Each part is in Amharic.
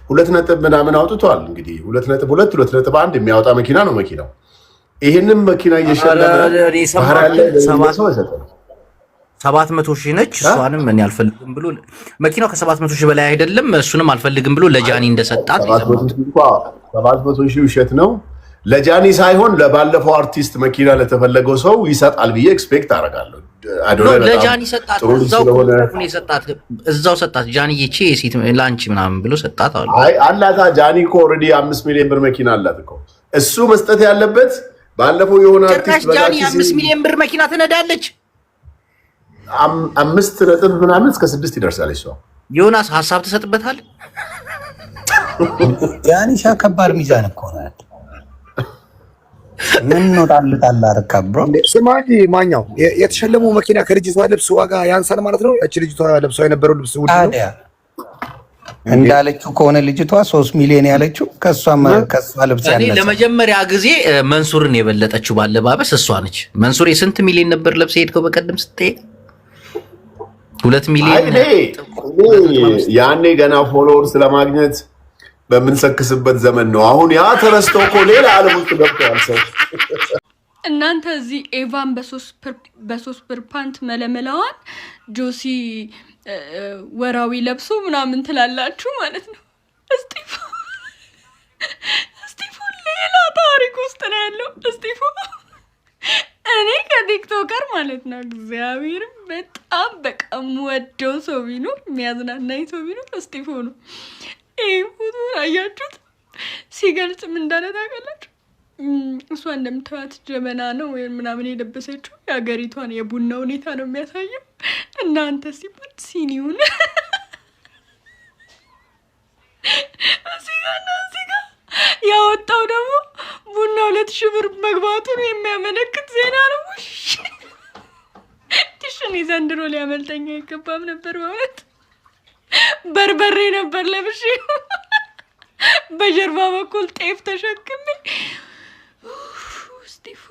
2 ነጥብ ምናምን አውጥቷል እንግዲህ 2.2 2.1 የሚያወጣ መኪና ነው መኪናው ይሄንን መኪና እየሸለመ ባህር ያለ 700,000 ነች እሷንም እኔ አልፈልግም ብሎ መኪናው ከ700,000 በላይ አይደለም እሱንም አልፈልግም ብሎ ለጃኒ እንደሰጣት 700,000 ውሸት ነው ለጃኒ ሳይሆን ለባለፈው አርቲስት መኪና ለተፈለገው ሰው ይሰጣል ብዬ ኤክስፔክት አደርጋለሁ ለጃኒ ሰጣት እዛው ሰጣት ጃኒ ይቺ የሴት ላንቺ ምናምን ብሎ ሰጣት አይ አላታ ጃኒ እኮ ኦሬዲ 5 ሚሊዮን ብር መኪና አላት እኮ እሱ መስጠት ያለበት ባለፈው የሆነ አርቲስት ጃኒ 5 ሚሊዮን ብር መኪና ትነዳለች 5 ነጥብ ምናምን እስከ 6 ይደርሳል እሷ ዮናስ ሐሳብ ተሰጥበታል ጃኒ ሻከባር ሚዛን እኮ ነው ምን ነው ጣልጣላ አርከብሮ ስማጂ ማኛው የተሸለመው መኪና ከልጅቷ ልብስ ዋጋ ያንሳል ማለት ነው እቺ ልጅቷ ለብሰው የነበረው ልብስ ውድ ነው እንዳለችው ከሆነ ልጅቷ 3 ሚሊዮን ያለችው ከሷ ልብስ ያለች እኔ ለመጀመሪያ ጊዜ መንሱርን የበለጠችው ባለባበስ እሷ ነች መንሱር የስንት ሚሊዮን ነበር ለብሰ ሄድከው በቀደም ስትሄድ 2 ሚሊዮን ያኔ ገና ፎሎወርስ ለማግኘት በምንሰክስበት ዘመን ነው አሁን ያ ተረስቶ እኮ ሌላ ዓለም ውስጥ ገብቷል ሰው እናንተ እዚህ ኤቫን በሶስት ብር ፓንት መለመላዋን ጆሲ ወራዊ ለብሶ ምናምን ትላላችሁ ማለት ነው እስጢፎ ሌላ ታሪክ ውስጥ ነው ያለው እስጢፎ እኔ ከቲክቶከር ማለት ነው እግዚአብሔር በጣም በቃ ወደው ሰው ቢኖር የሚያዝናናኝ ሰው ቢኖር እስጢፎ ነው ይሄ ፎቶ አያችሁት ሲገልጽ ምን እንዳለ ታውቃላችሁ እሷ እንደምታዩት ጀበና ነው ወይ ምናምን የለበሰችው የሀገሪቷን የቡና ሁኔታ ነው የሚያሳየው እናንተ ሲባል ሲኒውን እዚጋ ያወጣው ደግሞ ቡና 2,000 ብር መግባቱን የሚያመለክት ዜና ነው ትሽኔ ዘንድሮ ሊያመልጠኝ አይገባም ነበር ማለት በርበሬ ነበር ለብሼ በጀርባ በኩል ጤፍ ተሸክሜ እስጢፎ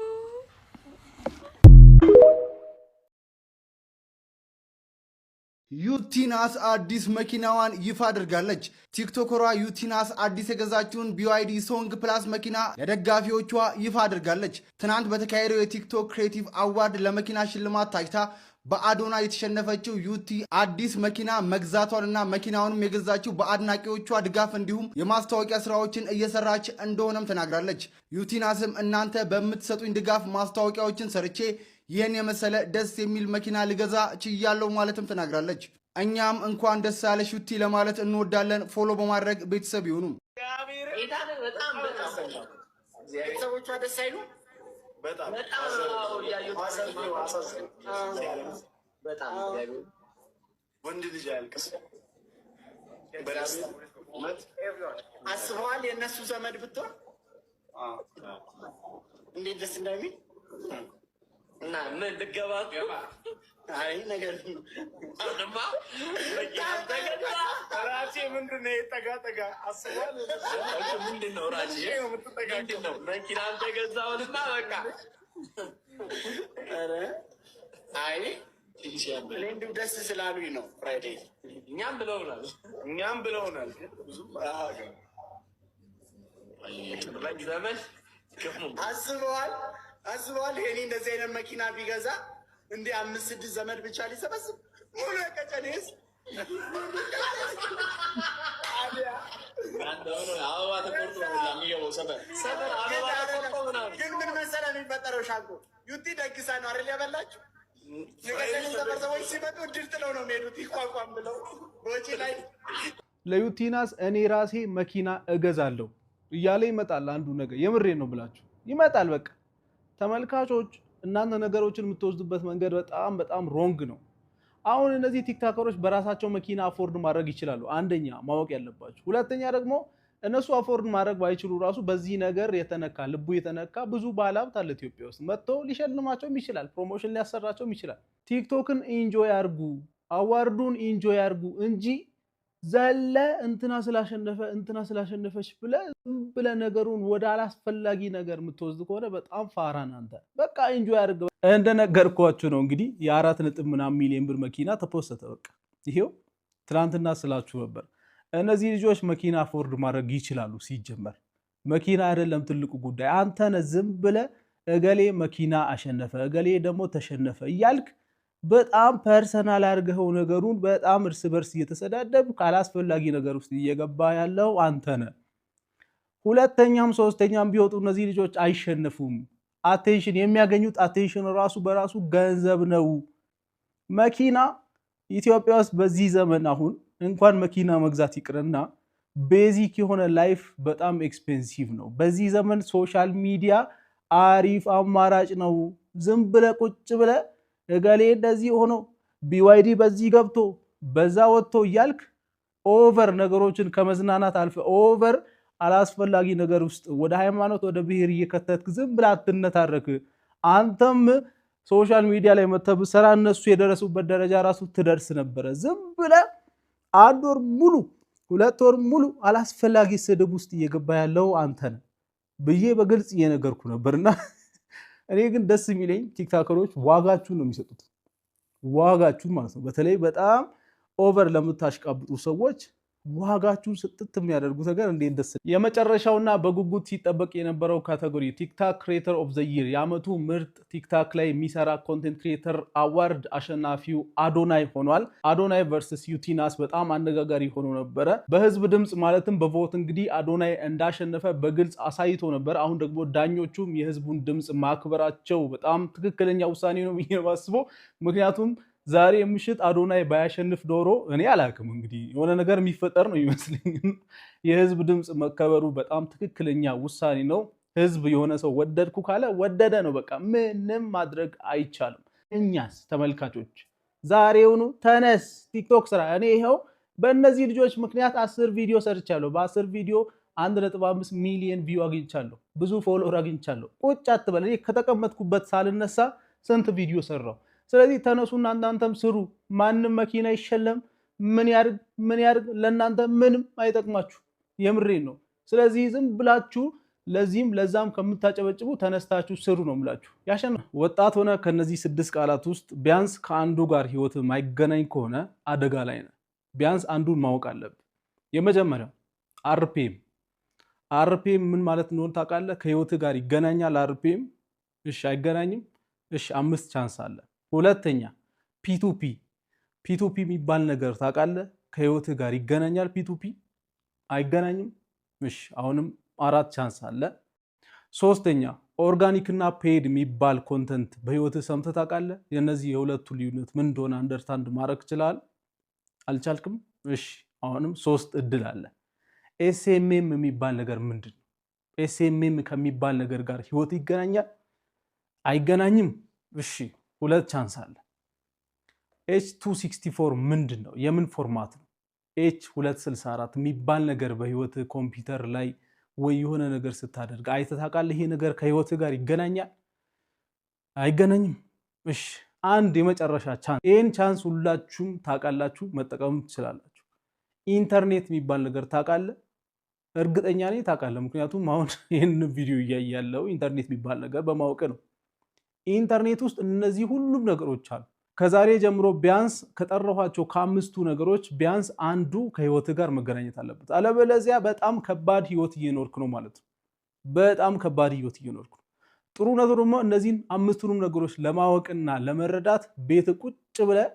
ዩቲናስ አዲስ መኪናዋን ይፋ አድርጋለች። ቲክቶከሯ ዩቲናስ አዲስ የገዛችውን BYD ሶንግ ፕላስ መኪና ለደጋፊዎቿ ይፋ አድርጋለች። ትናንት በተካሄደው የቲክቶክ ክሬቲቭ አዋርድ ለመኪና ሽልማት ታጭታ በአዶና የተሸነፈችው ዩቲ አዲስ መኪና መግዛቷንና መኪናውንም የገዛችው በአድናቂዎቿ ድጋፍ እንዲሁም የማስታወቂያ ስራዎችን እየሰራች እንደሆነም ተናግራለች። ዩቲናስም እናንተ በምትሰጡኝ ድጋፍ ማስታወቂያዎችን ሰርቼ ይህን የመሰለ ደስ የሚል መኪና ልገዛ ችያለሁ ማለትም ተናግራለች። እኛም እንኳን ደስ ያለሽ ዩቲ ለማለት እንወዳለን። ፎሎ በማድረግ ቤተሰብ ይሁኑ። ቤተሰቦቿ ደስ አይሉ በጣም ወንድ ልጅ ያልቅስ አስበዋል የእነሱ ዘመድ ብትሆን እንዴት ደስ እንደሚል እና ምን ልገባት አይ ነገር አሁንማ ራሴ ምንድን ነው ጠጋ አስበዋል ምንድን ነው ራሴ ምንድን ነው መኪናን ተገዛውንና በቃ ኧረ አይ እንዲሁ ደስ ስላሉኝ ነው ፍራይዴ እኛም ብለውናል ዘመን አስበዋል ይሄኔ እንደዚህ አይነት መኪና ቢገዛ እንደ 5-6 ዘመድ ብቻ ሊሰበስብ ሙሉ የቀጨኔስ ግን ምን መሰለህ የሚፈጠረው ሻንቆ ዩቲ ደግሳ ነው አይደል ያበላችሁ የቀጨኔ ሰዎች ሲመጡ እድል ጥለው ነው የሚሄዱት ይቋቋም ብለው ወጪ ላይ ለዩቲናስ እኔ ራሴ መኪና እገዛለሁ እያለ ይመጣል አንዱ ነገር የምሬ ነው ብላችሁ ይመጣል በቃ ተመልካቾች እናንተ ነገሮችን የምትወስዱበት መንገድ በጣም ሮንግ ነው አሁን እነዚህ ቲክቶከሮች በራሳቸው መኪና አፎርድ ማድረግ ይችላሉ አንደኛ ማወቅ ያለባችሁ ሁለተኛ ደግሞ እነሱ አፎርድ ማድረግ ባይችሉ ራሱ በዚህ ነገር የተነካ ልቡ የተነካ ብዙ ባለሀብት አለ ኢትዮጵያ ውስጥ መጥቶ ሊሸልማቸውም ይችላል ፕሮሞሽን ሊያሰራቸውም ይችላል ቲክቶክን ኢንጆይ አርጉ አዋርዱን ኢንጆይ አርጉ እንጂ ዘለ እንትና ስላሸነፈች ብለ ነገሩን ወደ አላስፈላጊ ነገር የምትወስድ ከሆነ በጣም ፋራን አንተ በቃ ኢንጆይ አድርግ እንደነገርኳችሁ ነው እንግዲህ የ4 ነጥብ ምናምን ሚሊዮን ብር መኪና ተፖስተ በቃ ይሄው ትናንትና ስላችሁ ነበር እነዚህ ልጆች መኪና አፎርድ ማድረግ ይችላሉ። ሲጀመር መኪና አይደለም ትልቁ ጉዳይ። አንተ ነህ ዝም ብለህ እገሌ መኪና አሸነፈ፣ እገሌ ደግሞ ተሸነፈ እያልክ በጣም ፐርሰናል አድርገው ነገሩን በጣም እርስ በርስ እየተሰዳደብ ካላስፈላጊ ነገር ውስጥ እየገባ ያለው አንተ ነህ። ሁለተኛም ሶስተኛም ቢወጡ እነዚህ ልጆች አይሸነፉም። አቴንሽን የሚያገኙት አቴንሽን ራሱ በራሱ ገንዘብ ነው። መኪና ኢትዮጵያ ውስጥ በዚህ ዘመን አሁን እንኳን መኪና መግዛት ይቅርና ቤዚክ የሆነ ላይፍ በጣም ኤክስፔንሲቭ ነው። በዚህ ዘመን ሶሻል ሚዲያ አሪፍ አማራጭ ነው። ዝም ብለህ ቁጭ ብለህ እገሌ እንደዚህ ሆኖ ቢዋይዲ በዚህ ገብቶ በዛ ወጥቶ እያልክ ኦቨር ነገሮችን ከመዝናናት አልፈ ኦቨር አላስፈላጊ ነገር ውስጥ ወደ ሃይማኖት ወደ ብሔር እየከተትክ ዝም ብለህ አትነታረክ። አንተም ሶሻል ሚዲያ ላይ መተህ ብትሰራ እነሱ የደረሱበት ደረጃ ራሱ ትደርስ ነበረ። ዝም ብለህ 1 ወር ሙሉ 2 ወር ሙሉ አላስፈላጊ ስድብ ውስጥ እየገባ ያለው አንተ ነህ ብዬ በግልጽ እየነገርኩ ነበርና እኔ ግን ደስ የሚለኝ ቲክቶከሮች ዋጋችሁን ነው የሚሰጡት። ዋጋችሁን ማለት ነው። በተለይ በጣም ኦቨር ለምታሽቃብጡ ሰዎች ዋጋችሁን ስጥት የሚያደርጉት ነገር እንዴት ደስ። የመጨረሻውና በጉጉት ሲጠበቅ የነበረው ካቴጎሪ ቲክቶክ ክሬተር ኦፍ ዘ ይር የዓመቱ ምርጥ ቲክቶክ ላይ የሚሰራ ኮንቴንት ክሬተር አዋርድ አሸናፊው አዶናይ ሆኗል። አዶናይ ቨርሰስ ዩቲናስ በጣም አነጋጋሪ ሆኖ ነበረ። በህዝብ ድምፅ ማለትም በቮት እንግዲህ አዶናይ እንዳሸነፈ በግልጽ አሳይቶ ነበር። አሁን ደግሞ ዳኞቹም የህዝቡን ድምፅ ማክበራቸው በጣም ትክክለኛ ውሳኔ ነው ብዬ ነው የማስበው። ምክንያቱም ዛሬ ምሽት አዶናይ ባያሸንፍ ዶሮ እኔ አላውቅም እንግዲህ የሆነ ነገር የሚፈጠር ነው ይመስለኝ። የህዝብ ድምፅ መከበሩ በጣም ትክክለኛ ውሳኔ ነው። ህዝብ የሆነ ሰው ወደድኩ ካለ ወደደ ነው በቃ፣ ምንም ማድረግ አይቻልም። እኛስ ተመልካቾች ዛሬውኑ ተነስ ቲክቶክ ስራ። እኔ ይኸው በእነዚህ ልጆች ምክንያት 10 ቪዲዮ ሰርቻለሁ። በ10 ቪዲዮ 1.5 ሚሊዮን ቪው አግኝቻለሁ። ብዙ ፎሎወር አግኝቻለሁ። ቁጭ አትበል። እኔ ከተቀመጥኩበት ሳልነሳ ስንት ቪዲዮ ሰራው። ስለዚህ ተነሱና እናንተም ስሩ። ማንም መኪና ይሸለም ምን ያርግ ለእናንተ ምንም አይጠቅማችሁ። የምሬን ነው። ስለዚህ ዝም ብላችሁ ለዚህም ለዛም ከምታጨበጭቡ ተነስታችሁ ስሩ ነው የምላችሁ። ያሸና ወጣት ሆነ ከነዚህ 6 ቃላት ውስጥ ቢያንስ ከአንዱ ጋር ህይወት ማይገናኝ ከሆነ አደጋ ላይ ነህ። ቢያንስ አንዱን ማወቅ አለብህ። የመጀመሪያው አርፒኤም ምን ማለት እንደሆነ ታውቃለህ? ከህይወት ጋር ይገናኛል አርፒኤም። እሺ አይገናኝም? እሺ 5 ቻንስ አለ። ሁለተኛ ፒቱፒ የሚባል ነገር ታውቃለህ? ከህይወት ጋር ይገናኛል። ፒቱፒ አይገናኝም። እሺ አሁንም 4 ቻንስ አለ። ሶስተኛ ኦርጋኒክ እና ፔድ የሚባል ኮንተንት በህይወት ሰምተህ ታውቃለህ? የነዚህ የሁለቱ ልዩነት ምን እንደሆነ አንደርስታንድ ማድረግ ይችላል? አልቻልክም? እሺ አሁንም 3 እድል አለ። ኤስኤምኤም የሚባል ነገር ምንድን ነው? ኤስኤምኤም ከሚባል ነገር ጋር ህይወት ይገናኛል? አይገናኝም። እሺ 2 ቻንስ አለ። H264 ምንድን ነው? የምን ፎርማት ነው? H264 የሚባል ነገር በህይወት ኮምፒውተር ላይ ወይ የሆነ ነገር ስታደርግ አይተህ ታውቃለህ? ይሄ ነገር ከህይወት ጋር ይገናኛል? አይገናኝም። እሺ አንድ የመጨረሻ ቻንስ። ይሄን ቻንስ ሁላችሁም ታውቃላችሁ፣ መጠቀም ትችላላችሁ። ኢንተርኔት የሚባል ነገር ታውቃለህ? እርግጠኛ ነኝ ታውቃለህ። ምክንያቱም አሁን ይህን ቪዲዮ እያያለው ኢንተርኔት የሚባል ነገር በማወቅ ነው። ኢንተርኔት ውስጥ እነዚህ ሁሉም ነገሮች አሉ። ከዛሬ ጀምሮ ቢያንስ ከጠራኋቸው ከ5ቱ ነገሮች ቢያንስ አንዱ ከህይወት ጋር መገናኘት አለበት። አለበለዚያ በጣም ከባድ ህይወት እየኖርክ ነው ማለት ነው። በጣም ከባድ ህይወት እየኖርክ ነው። ጥሩ ነገር ደግሞ እነዚህን 5ቱንም ነገሮች ለማወቅና ለመረዳት ቤት ቁጭ ብለህ